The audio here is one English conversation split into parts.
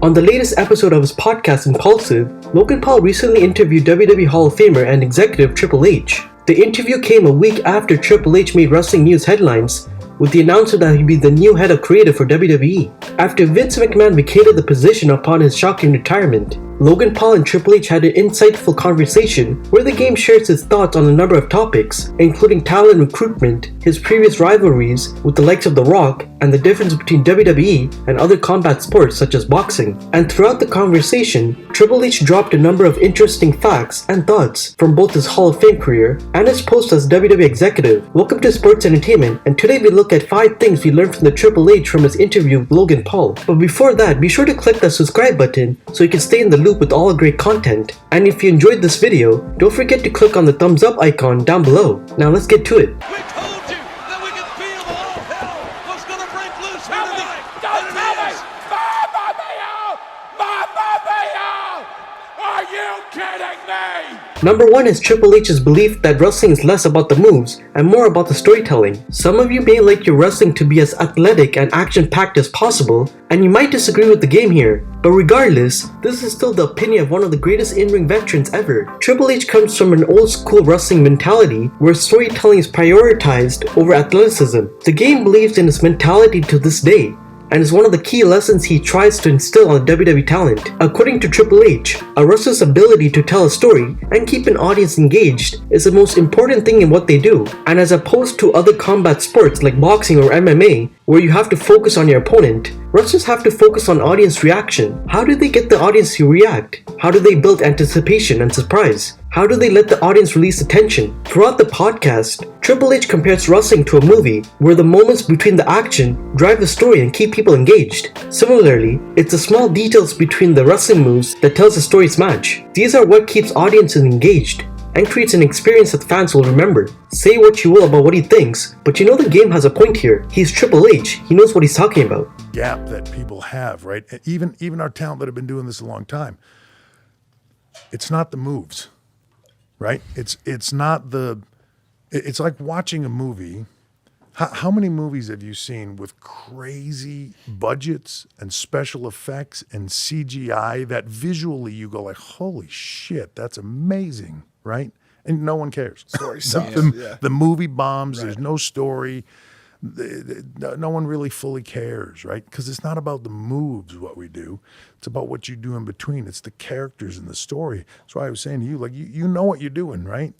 On the latest episode of his podcast Impulsive, Logan Paul recently interviewed WWE Hall of Famer and executive Triple H. The interview came a week after Triple H made wrestling news headlines with the announcement that he'd be the new head of creative for WWE. After Vince McMahon vacated the position upon his shocking retirement, Logan Paul and Triple H had an insightful conversation where the game shares its thoughts on a number of topics, including talent recruitment, his previous rivalries with the likes of The Rock, and the difference between WWE and other combat sports such as boxing. And throughout the conversation, Triple H dropped a number of interesting facts and thoughts from both his Hall of Fame career and his post as WWE executive. Welcome to Sports Entertainment, and today we look at 5 things we learned from the Triple H from his interview with Logan Paul. But before that, be sure to click that subscribe button so you can stay in the loop with all the great content. And if you enjoyed this video, don't forget to click on the thumbs up icon down below. Now let's get to it. We told you that we could feel the whole hell was gonna break loose here tonight. Don't tell me! Are you kidding me? Number 1 is Triple H's belief that wrestling is less about the moves and more about the storytelling. Some of you may like your wrestling to be as athletic and action-packed as possible, and you might disagree with the game here. But regardless, this is still the opinion of one of the greatest in-ring veterans ever. Triple H comes from an old-school wrestling mentality where storytelling is prioritized over athleticism. The game believes in this mentality to this day, and is one of the key lessons he tries to instill on WWE talent. According to Triple H, a wrestler's ability to tell a story and keep an audience engaged is the most important thing in what they do. And as opposed to other combat sports like boxing or MMA, where you have to focus on your opponent, wrestlers have to focus on audience reaction. How do they get the audience to react? How do they build anticipation and surprise? How do they let the audience release attention? Throughout the podcast, Triple H compares wrestling to a movie where the moments between the action drive the story and keep people engaged. Similarly, it's the small details between the wrestling moves that tells the story's match. These are what keeps audiences engaged and creates an experience that fans will remember. Say what you will about what he thinks, but you know the game has a point here. He's Triple H. He knows what he's talking about. Gap that people have, right? Even our talent that have been doing this a long time. It's not the moves, right? It's not the. It's like watching a movie. How many movies have you seen with crazy budgets and special effects and CGI that visually you go like, holy shit, that's amazing, right? And no one cares. Story sucks. The movie bombs. Right. There's no story. No one really fully cares, right? Because it's not about the moves, what we do. It's about what you do in between. It's the characters and the story. That's why I was saying to you, like, you know what you're doing, right?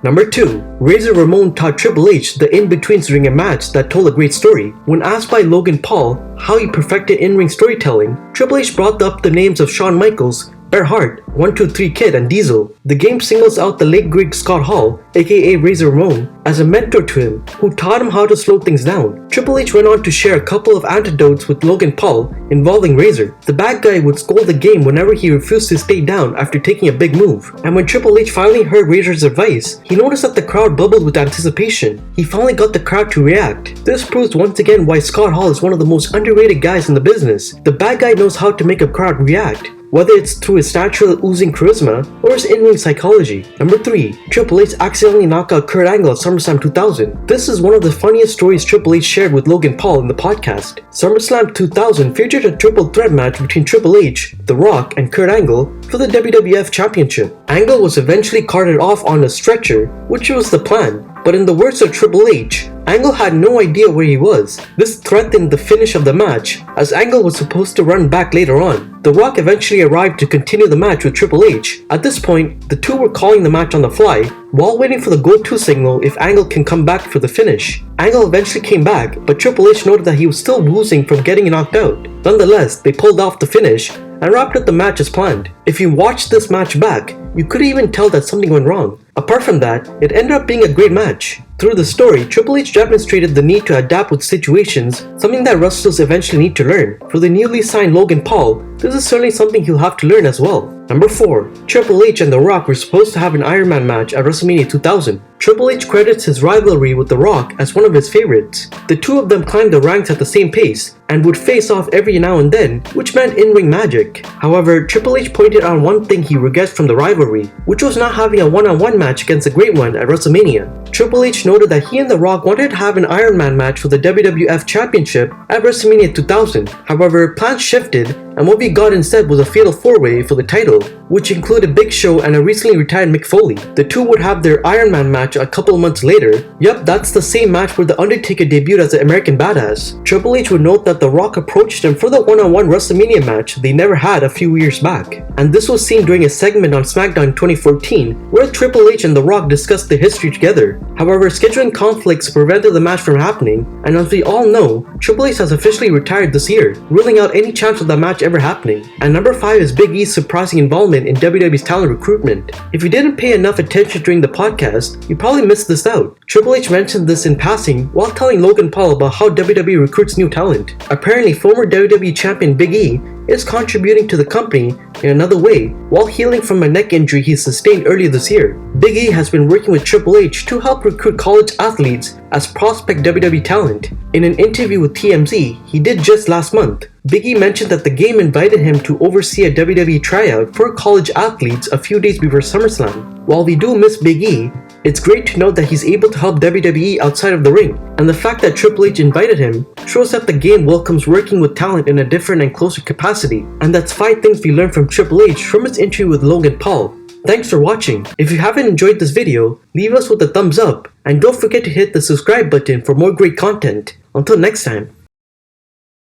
Number 2. Razor Ramon taught Triple H the in-betweens during a match that told a great story. When asked by Logan Paul how he perfected in-ring storytelling, Triple H brought up the names of Shawn Michaels, Bret Hart, 1-2-3 Kid, and Diesel. The game singles out the late great Scott Hall, aka Razor Ramon, as a mentor to him, who taught him how to slow things down. Triple H went on to share a couple of anecdotes with Logan Paul involving Razor. The bad guy would scold the game whenever he refused to stay down after taking a big move. And when Triple H finally heard Razor's advice, he noticed that the crowd bubbled with anticipation. He finally got the crowd to react. This proves once again why Scott Hall is one of the most underrated guys in the business. The bad guy knows how to make a crowd react, whether it's through his natural oozing charisma or his in-ring psychology. Number 3. Triple H accidentally knocked out Kurt Angle at SummerSlam 2000. This is one of the funniest stories Triple H shared with Logan Paul in the podcast. SummerSlam 2000 featured a triple threat match between Triple H, The Rock, and Kurt Angle for the WWF Championship. Angle was eventually carted off on a stretcher, which was the plan. But in the words of Triple H, Angle had no idea where he was. This threatened the finish of the match, as Angle was supposed to run back later on. The Rock eventually arrived to continue the match with Triple H. At this point, the two were calling the match on the fly, while waiting for the go-to signal if Angle can come back for the finish. Angle eventually came back, but Triple H noted that he was still woozy from getting knocked out. Nonetheless, they pulled off the finish and wrapped up the match as planned. If you watched this match back, you couldn't even tell that something went wrong. Apart from that, it ended up being a great match. Through the story, Triple H demonstrated the need to adapt with situations, something that wrestlers eventually need to learn. For the newly signed Logan Paul, this is certainly something he'll have to learn as well. Number 4. Triple H and The Rock were supposed to have an Iron Man match at WrestleMania 2000. Triple H credits his rivalry with The Rock as one of his favorites. The two of them climbed the ranks at the same pace, and would face off every now and then, which meant in-ring magic. However, Triple H pointed out one thing he regrets from the rivalry, which was not having a one-on-one match against the Great One at WrestleMania. Triple H noted that he and The Rock wanted to have an Iron Man match for the WWF Championship at WrestleMania 2000. However, plans shifted, and what we got instead was a fatal four-way for the title, which included Big Show and a recently retired Mick Foley. The two would have their Iron Man match a couple months later. Yup, that's the same match where The Undertaker debuted as the American Badass. Triple H would note that The Rock approached him for the one-on-one WrestleMania match they never had a few years back. And this was seen during a segment on SmackDown 2014, where Triple H and The Rock discussed their history together. However, scheduling conflicts prevented the match from happening, and as we all know, Triple H has officially retired this year, ruling out any chance of that match ever happening. And number 5 is Big E's surprising involvement in WWE's talent recruitment. If you didn't pay enough attention during the podcast, you probably missed this out. Triple H mentioned this in passing while telling Logan Paul about how WWE recruits new talent. Apparently, former WWE champion Big E is contributing to the company in another way while healing from a neck injury he sustained earlier this year. Big E has been working with Triple H to help recruit college athletes as prospect WWE talent. In an interview with TMZ he did just last month, Big E mentioned that the game invited him to oversee a WWE tryout for college athletes a few days before SummerSlam. While we do miss Big E, it's great to know that he's able to help WWE outside of the ring, and the fact that Triple H invited him shows that the game welcomes working with talent in a different and closer capacity, and that's 5 things we learned from Triple H from his interview with Logan Paul. Thanks for watching. If you haven't enjoyed this video, leave us with a thumbs up, and don't forget to hit the subscribe button for more great content. Until next time.